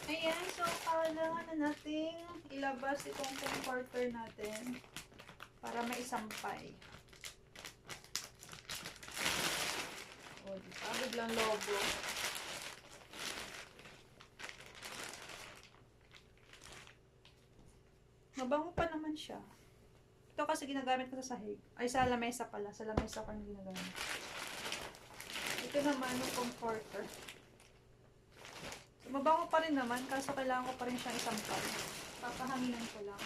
Ayan, so kailangan na nating ilabas itong comforter natin para maisampay. O, diba? Biglang lobo. Mabango pa naman siya. Ito kasi ginagamit ko sa sahig. Ay, sa lamesa pala. Sa lamesa ko na ginagamit. Ito naman yung comforter. So, mabango pa rin naman, kaso kailangan ko pa rin siyang isampay. Papahanginan ko lang.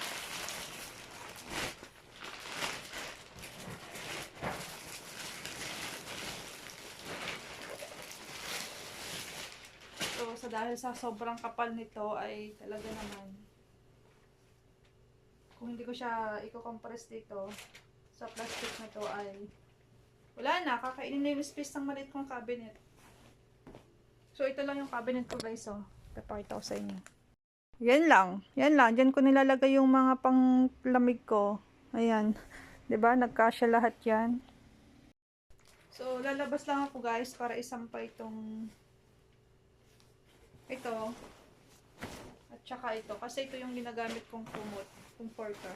So, dahil sa sobrang kapal nito ay talaga naman, kung hindi ko siya i-compress dito sa plastic na to ay wala na, kakainin na yung space ng maliit kong cabinet. So, ito lang yung cabinet ko guys, oh. Papakita ko sa inyo. Yan lang. Yan lang. Diyan ko nilalagay yung mga panglamig ko. Ayan. 'Di ba? Nagkasya lahat yan. So, lalabas lang ako guys para isampay itong ito at saka ito. Kasi ito yung ginagamit kong comforter.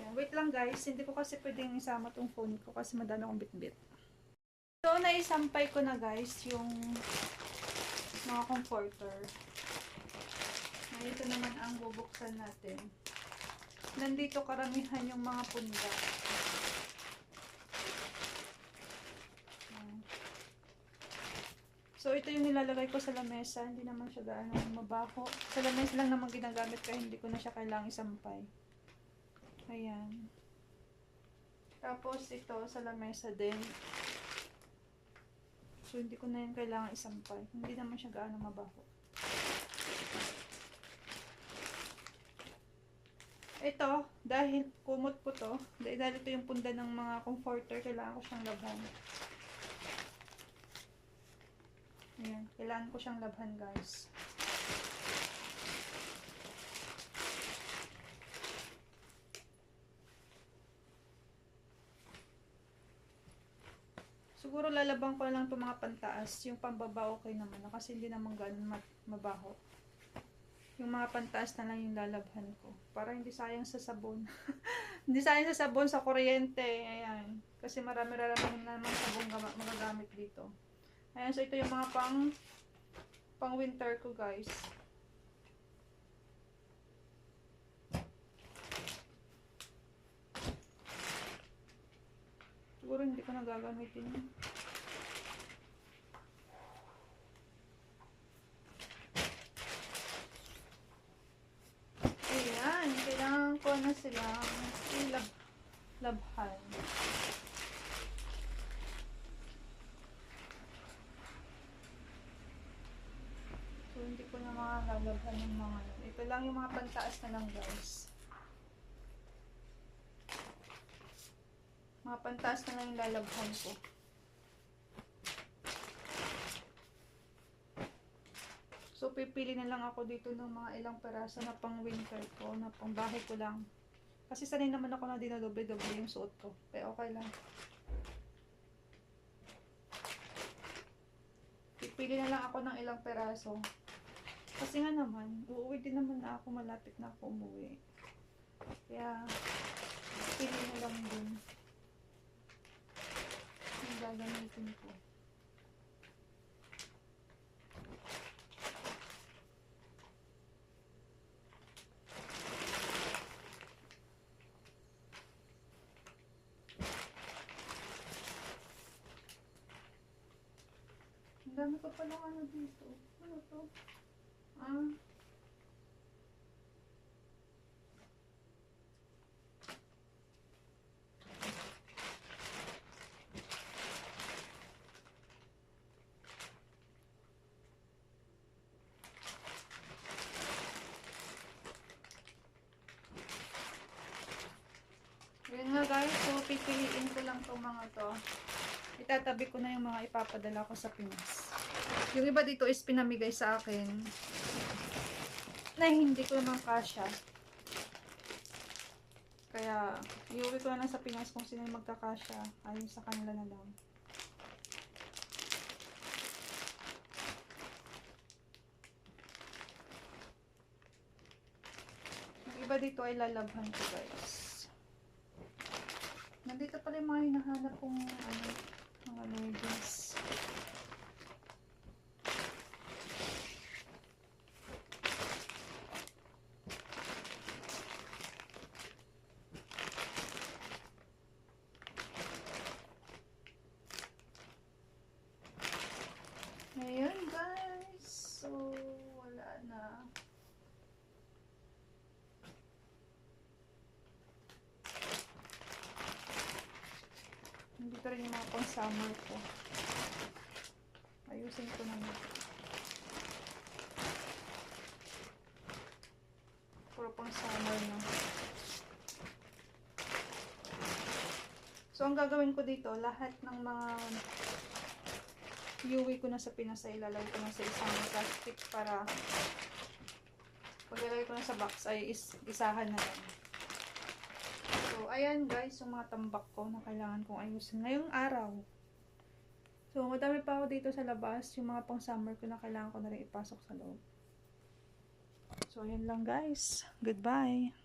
Yan. Wait lang guys. Hindi ko kasi pwedeng isama itong phone ko kasi madami akong bitbit. So, naisampay ko na guys yung mga comforter. Ito naman ang bubuksan natin. Nandito karamihan yung mga punda. So, ito yung nilalagay ko sa lamesa. Hindi naman siya gaano mabaho. Sa lamesa lang naman ginagamit kaya hindi ko na siya kailangang isampay. Ayan. Tapos, ito sa lamesa din. So, hindi ko na yun kailangang isampay. Hindi naman siya gaano mabaho. Ito, dahil kumot po to, dahil ito yung punda ng mga comforter, kailangan ko siyang labhan. Ayan, kailangan ko siyang labhan guys. Siguro lalabang ko lang itong mga pantaas. Yung pambaba okay naman. Kasi hindi naman ganun mabaho. Yung mga pantaas na lang yung lalabhan ko. Para hindi sayang sa sabon. Hindi sayang sa sabon, sa kuryente. Ayan. Kasi marami-rami naman sabon magagamit dito. Ayan, so ito yung mga pang winter ko guys. Siguro hindi ko na gagamitin yun. Ayan, kailangan ko na silang labhan. So, hindi ko na mga lalabhan yung mga yun. Ito lang yung mga pantaas na lang guys. Mga pantaas na lang yung lalabhan ko. So, pipili na lang ako dito ng mga ilang peraso na pang winter ko, na pang bahay ko lang. Kasi sanay naman ako na dinodoble-doble yung suot ko. Pero okay lang. Pipili na lang ako ng ilang peraso. Kasi nga naman, uuwi din naman na ako, malapit na ako umuwi. Kaya, pili na lang din. Yung gagamitin ko. Ang dami ko palang ano dito. Ano to? Ah. Ayan nga guys, so pipiliin ko lang itong mga to. Itatabi ko na yung mga ipapadala ko sa Pinas. Yung iba dito is pinamigay sa akin na hindi ko naman kasya. Kaya, iuwi ko na lang sa Pinas kung sino yung magkakasya. Ayun sa kanila na lang. iba dito ay lalabhan ko, guys. Nandito pala yung mga hinahanap kong mga noodles. Ayan, guys. So, wala na. Dito rin yung mga pang-summer ko. Ayusin ko naman. Puro pang-summer na. So, ang gagawin ko dito, lahat ng mga iuwi ko na sa Pinas ay ilalagay ko na sa isang plastic para paglalagay ko na sa box ay isahan na lang. So, ayan guys, yung mga tambak ko na kailangan kong ayusin ngayong araw. So, madami pa ako dito sa labas. Yung mga pang summer ko na kailangan ko na rin ipasok sa loob. So, ayan lang guys. Goodbye!